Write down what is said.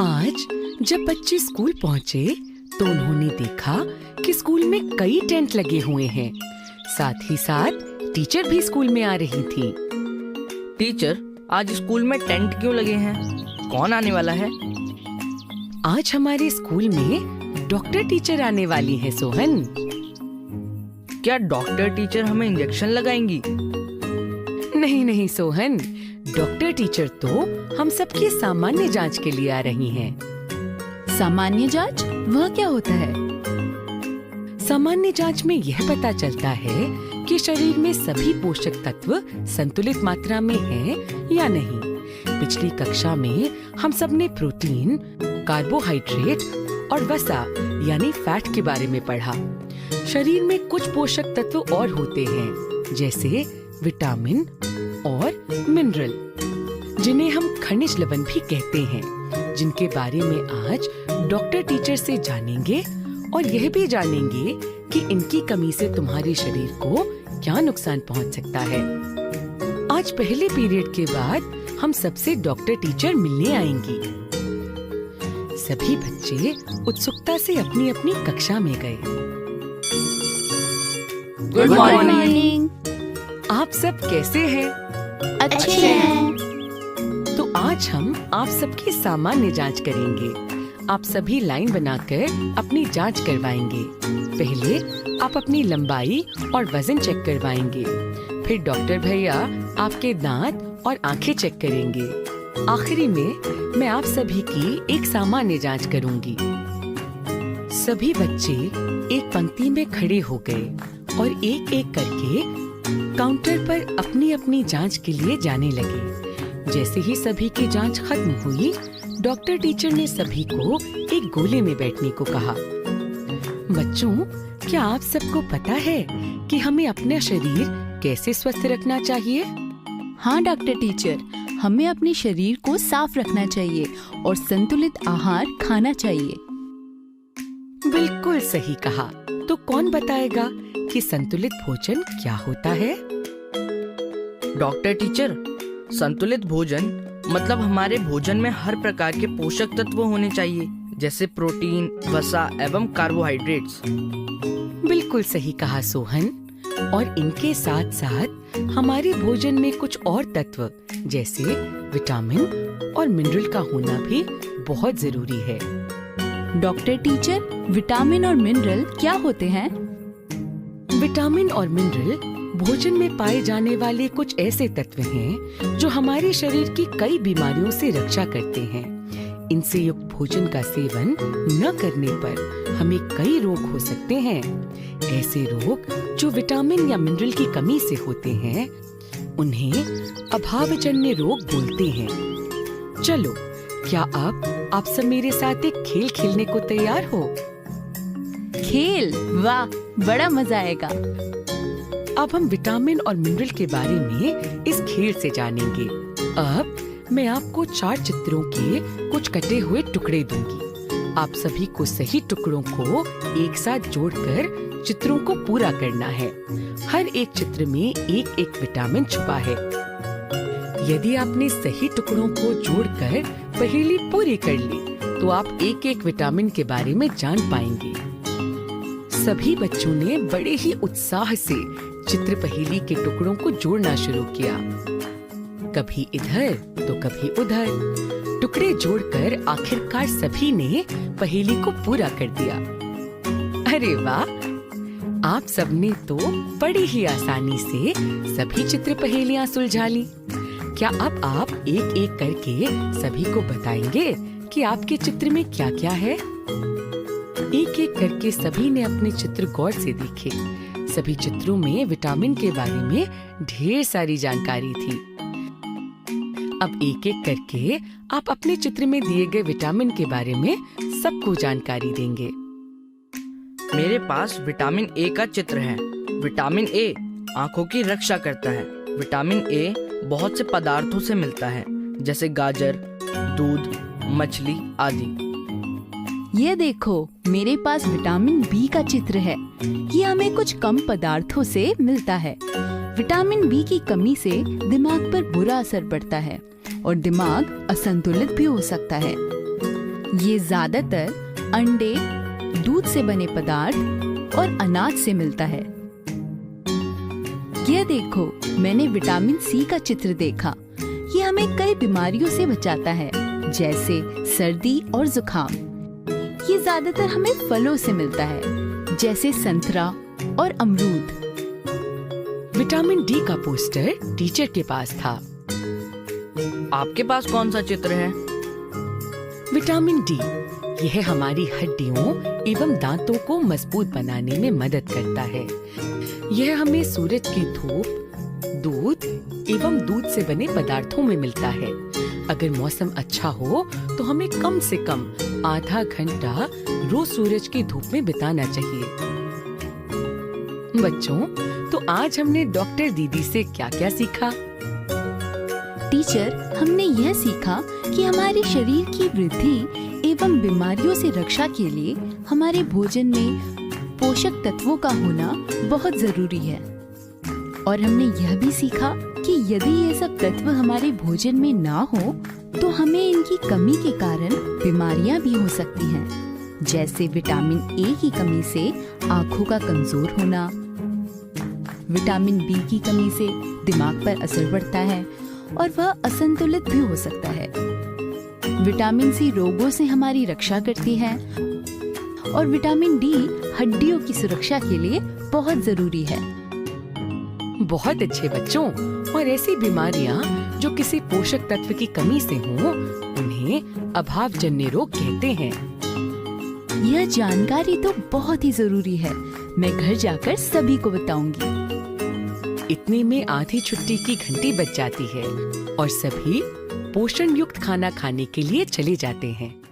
आज जब बच्चे स्कूल पहुँचे तो उन्होंने देखा कि स्कूल में कई टेंट लगे हुए हैं। साथ ही साथ टीचर भी स्कूल में आ रही थी। टीचर, आज स्कूल में टेंट क्यों लगे हैं? कौन आने वाला है? आज हमारे स्कूल में डॉक्टर टीचर आने वाली है सोहन। क्या डॉक्टर टीचर हमें इंजेक्शन लगाएंगी? नहीं नहीं सोहन, डॉक्टर टीचर तो हम सबकी सामान्य जांच के लिए आ रही हैं। सामान्य जांच? वह क्या होता है? सामान्य जांच में यह पता चलता है कि शरीर में सभी पोषक तत्व संतुलित मात्रा में हैं या नहीं। पिछली कक्षा में हम सब ने प्रोटीन, कार्बोहाइड्रेट और वसा यानी फैट के बारे में पढ़ा। शरीर में कुछ पोषक तत्व और होते हैं, जैसे विटामिन और मिनरल, जिन्हें हम खनिज लवण भी कहते हैं, जिनके बारे में आज डॉक्टर टीचर से जानेंगे और यह भी जानेंगे कि इनकी कमी से तुम्हारे शरीर को क्या नुकसान पहुंच सकता है। आज पहले पीरियड के बाद हम सबसे डॉक्टर टीचर मिलने आएंगी। सभी बच्चे उत्सुकता से अपनी अपनी कक्षा में गए। Good morning. आप सब कैसे हैं? अच्छे हैं। तो आज हम आप सबकी सामान्य जांच करेंगे। आप सभी लाइन बनाकर अपनी जांच करवाएंगे। पहले आप अपनी लंबाई और वजन चेक करवाएंगे। फिर डॉक्टर भैया आपके दांत और आंखें चेक करेंगे। आखिरी में मैं आप सभी की एक सामान्य जांच करूंगी। सभी बच्चे एक पंक्ति में खड़े हो गए और एक एक करके काउंटर पर अपनी अपनी जांच के लिए जाने लगे। जैसे ही सभी की जांच खत्म हुई, डॉक्टर टीचर ने सभी को एक गोले में बैठने को कहा। बच्चों, क्या आप सबको पता है कि हमें अपना शरीर कैसे स्वस्थ रखना चाहिए? हाँ डॉक्टर टीचर, हमें अपने शरीर को साफ रखना चाहिए और संतुलित आहार खाना चाहिए। बिल्कुल सही कहा। तो कौन बताएगा कि संतुलित भोजन क्या होता है? डॉक्टर टीचर, संतुलित भोजन मतलब हमारे भोजन में हर प्रकार के पोषक तत्व होने चाहिए, जैसे प्रोटीन, वसा एवं कार्बोहाइड्रेट्स। बिल्कुल सही कहा सोहन। और इनके साथ साथ हमारे भोजन में कुछ और तत्व जैसे विटामिन और मिनरल का होना भी बहुत जरूरी है। डॉक्टर टीचर, विटामिन और मिनरल क्या होते हैं? विटामिन और मिनरल भोजन में पाए जाने वाले कुछ ऐसे तत्व हैं जो हमारे शरीर की कई बीमारियों से रक्षा करते हैं। इनसे युक्त भोजन का सेवन न करने पर हमें कई रोग हो सकते हैं। ऐसे रोग जो विटामिन या मिनरल की कमी से होते हैं, उन्हें अभावजन्य रोग बोलते हैं। चलो, क्या आप सब मेरे साथ एक खेल खेलने को तैयार हो? खेल? वाह, बड़ा मजा आएगा। अब हम विटामिन और मिनरल के बारे में इस खेल से जानेंगे। अब मैं आपको 4 चित्रों के कुछ कटे हुए टुकड़े दूंगी। आप सभी को सही टुकड़ों को एक साथ जोड़कर चित्रों को पूरा करना है। हर एक चित्र में एक एक विटामिन छुपा है। यदि आपने सही टुकड़ों को जोड़कर पहेली पूरी कर ली, तो आप एक एक विटामिन के बारे में जान पाएंगे। सभी बच्चों ने बड़े ही उत्साह से चित्र पहेली के टुकड़ों को जोड़ना शुरू किया। कभी इधर तो कभी उधर। टुकड़े जोड़कर आखिरकार सभी ने पहेली को पूरा कर दिया। अरे वाह! आप सबने तो बड़ी ही आसानी से सभी चित्र पहेलियां सुलझा ली। क्या अब आप एक एक करके सभी को बताएंगे कि आपके चित्र में क्या क्या है? एक एक करके सभी ने अपने चित्र गौर से देखे। सभी चित्रों में विटामिन के बारे में ढेर सारी जानकारी थी। अब एक एक करके आप अपने चित्र में दिए गए विटामिन के बारे में सबको जानकारी देंगे। मेरे पास विटामिन ए का चित्र है। विटामिन ए आंखों की रक्षा करता है। विटामिन ए बहुत से पदार्थों से मिलता है, जैसे गाजर, दूध, मछली आदि। ये देखो, मेरे पास विटामिन बी का चित्र है। ये हमें कुछ कम पदार्थों से मिलता है। विटामिन बी की कमी से दिमाग पर बुरा असर पड़ता है और दिमाग असंतुलित भी हो सकता है। ये ज्यादातर अंडे, दूध से बने पदार्थ और अनाज से मिलता है। ये देखो, मैंने विटामिन सी का चित्र देखा। ये हमें कई बीमारियों से बचाता है, जैसे सर्दी और जुकाम। ये ज्यादातर हमें फलों से मिलता है, जैसे संतरा और अमरूद। विटामिन डी का पोस्टर टीचर के पास था। आपके पास कौन सा चित्र है? विटामिन डी यह हमारी हड्डियों एवं दांतों को मजबूत बनाने में मदद करता है। यह हमें सूरज की धूप, दूध एवं दूध से बने पदार्थों में मिलता है। अगर मौसम अच्छा हो तो हमें कम से कम आधा घंटा रोज सूरज की धूप में बिताना चाहिए। बच्चों, तो आज हमने डॉक्टर दीदी से क्या-क्या सीखा? टीचर, हमने यह सीखा कि हमारे शरीर की वृद्धि एवं बीमारियों से रक्षा के लिए हमारे भोजन में पोषक तत्वों का होना बहुत जरूरी है। और हमने यह भी सीखा कि यदि ये सब तत्व हमारे भोजन में ना हो तो हमें इनकी कमी के कारण बीमारियां भी हो सकती हैं, जैसे विटामिन ए की कमी से आँखों का कमजोर होना, विटामिन बी की कमी से दिमाग पर असर पड़ता है और वह असंतुलित भी हो सकता है। विटामिन सी रोगों से हमारी रक्षा करती है और विटामिन डी हड्डियों की सुरक्षा के लिए बहुत जरूरी है। बहुत अच्छे बच्चों, और ऐसी बीमारियां जो किसी पोषक तत्व की कमी से हों, उन्हें अभावजन्य रोग कहते हैं। यह जानकारी तो बहुत ही जरूरी है। मैं घर जाकर सभी को बताऊंगी। इतने में आधी छुट्टी की घंटी बज जाती है और सभी पोषण युक्त खाना खाने के लिए चले जाते हैं।